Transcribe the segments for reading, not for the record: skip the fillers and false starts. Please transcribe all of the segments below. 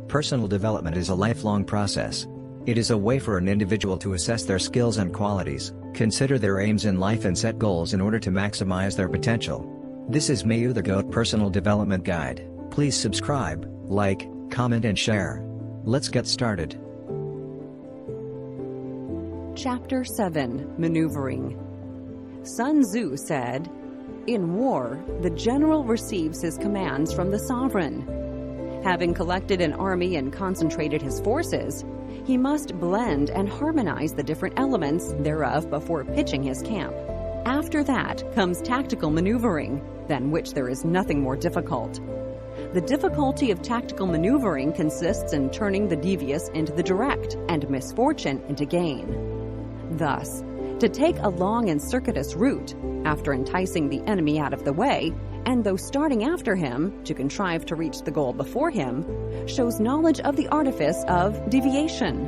Personal development is a lifelong process. It is a way for an individual to assess their skills and qualities, consider their aims in life and set goals in order to maximize their potential. This is Mayu the Goat Personal Development Guide. Please subscribe, like, comment and share. Let's get started. Chapter 7, Maneuvering. Sun Tzu said, "In war, the general receives his commands from the sovereign. Having collected an army and concentrated his forces, he must blend and harmonize the different elements thereof before pitching his camp. After that comes tactical maneuvering, than which there is nothing more difficult. The difficulty of tactical maneuvering consists in turning the devious into the direct and misfortune into gain. Thus, to take a long and circuitous route, after enticing the enemy out of the way, and though starting after him, to contrive to reach the goal before him, shows knowledge of the artifice of deviation.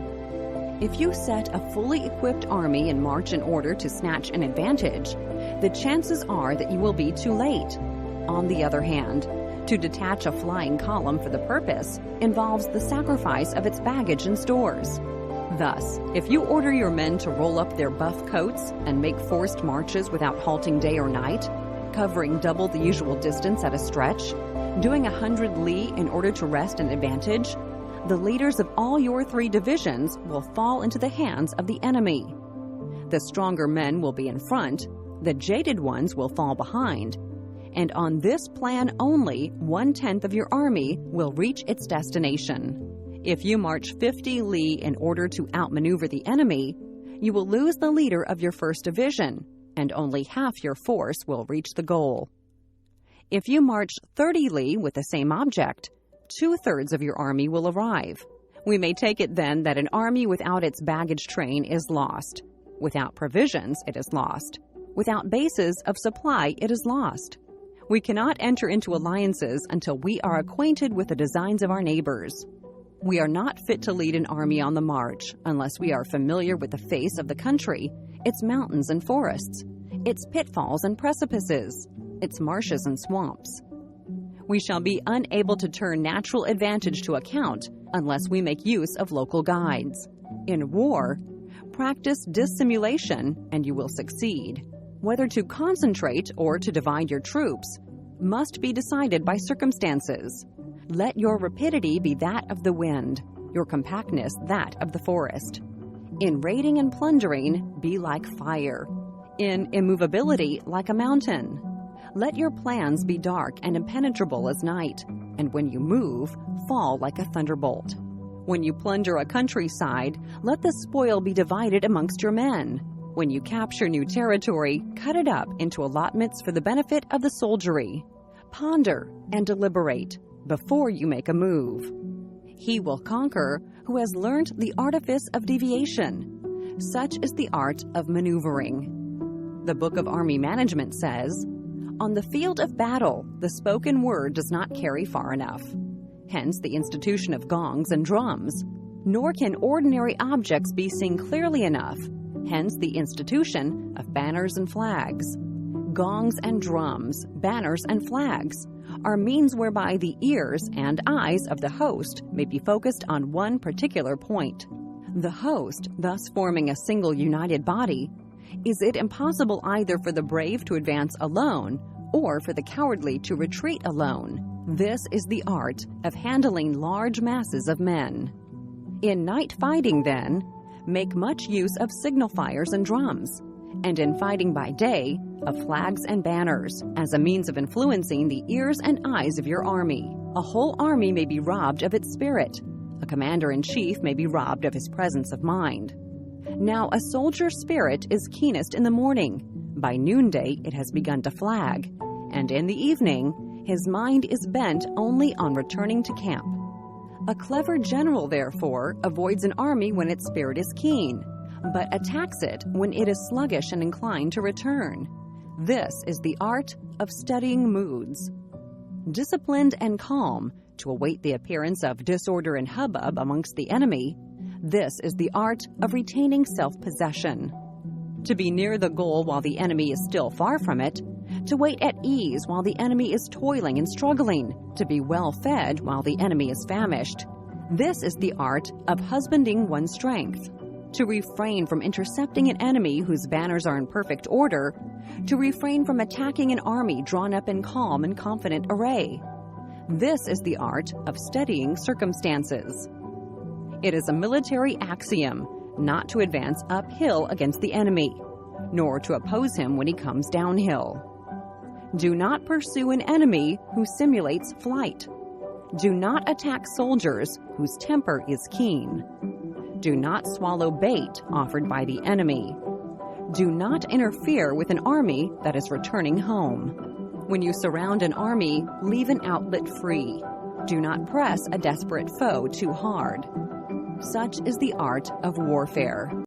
If you set a fully equipped army in march in order to snatch an advantage, the chances are that you will be too late. On the other hand, to detach a flying column for the purpose involves the sacrifice of its baggage and stores. Thus, if you order your men to roll up their buff coats and make forced marches without halting day or night, covering double the usual distance at a stretch, doing 100 li in order to wrest an advantage, the leaders of all your 3 divisions will fall into the hands of the enemy. The stronger men will be in front, the jaded ones will fall behind, and on this plan only 1/10 of your army will reach its destination. If you march 50 li in order to outmaneuver the enemy, you will lose the leader of your first division, and only half your force will reach the goal. If you march 30 li with the same object, 2/3 of your army will arrive. We may take it then that an army without its baggage train is lost. Without provisions, it is lost. Without bases of supply, it is lost. We cannot enter into alliances until we are acquainted with the designs of our neighbors. We are not fit to lead an army on the march unless we are familiar with the face of the country, its mountains and forests, its pitfalls and precipices, its marshes and swamps. We shall be unable to turn natural advantage to account unless we make use of local guides. In war, practice dissimulation and you will succeed. Whether to concentrate or to divide your troops must be decided by circumstances. Let your rapidity be that of the wind, your compactness that of the forest. In raiding and plundering, be like fire. In immovability, like a mountain. Let your plans be dark and impenetrable as night, and when you move, fall like a thunderbolt. When you plunder a countryside, let the spoil be divided amongst your men. When you capture new territory, cut it up into allotments for the benefit of the soldiery. Ponder and deliberate before you make a move. He will conquer who has learnt the artifice of deviation. Such is the art of maneuvering. The Book of Army Management says, "On the field of battle, the spoken word does not carry far enough. Hence the institution of gongs and drums. Nor can ordinary objects be seen clearly enough. Hence the institution of banners and flags. Gongs and drums, banners and flags are means whereby the ears and eyes of the host may be focused on one particular point. The host, thus forming a single united body, is it impossible either for the brave to advance alone or for the cowardly to retreat alone. This is the art of handling large masses of men. In night fighting, then, make much use of signal fires and drums, and in fighting by day, of flags and banners, as a means of influencing the ears and eyes of your army. A whole army may be robbed of its spirit. A commander-in-chief may be robbed of his presence of mind. Now a soldier's spirit is keenest in the morning. By noonday it has begun to flag, and in the evening his mind is bent only on returning to camp. A clever general, therefore, avoids an army when its spirit is keen, but attacks it when it is sluggish and inclined to return. This is the art of studying moods. Disciplined and calm, to await the appearance of disorder and hubbub amongst the enemy, this is the art of retaining self-possession. To be near the goal while the enemy is still far from it, to wait at ease while the enemy is toiling and struggling, to be well fed while the enemy is famished. This is the art of husbanding one's strength. To refrain from intercepting an enemy whose banners are in perfect order, to refrain from attacking an army drawn up in calm and confident array. This is the art of steadying circumstances. It is a military axiom not to advance uphill against the enemy, nor to oppose him when he comes downhill. Do not pursue an enemy who simulates flight. Do not attack soldiers whose temper is keen. Do not swallow bait offered by the enemy. Do not interfere with an army that is returning home. When you surround an army, leave an outlet free. Do not press a desperate foe too hard. Such is the art of warfare.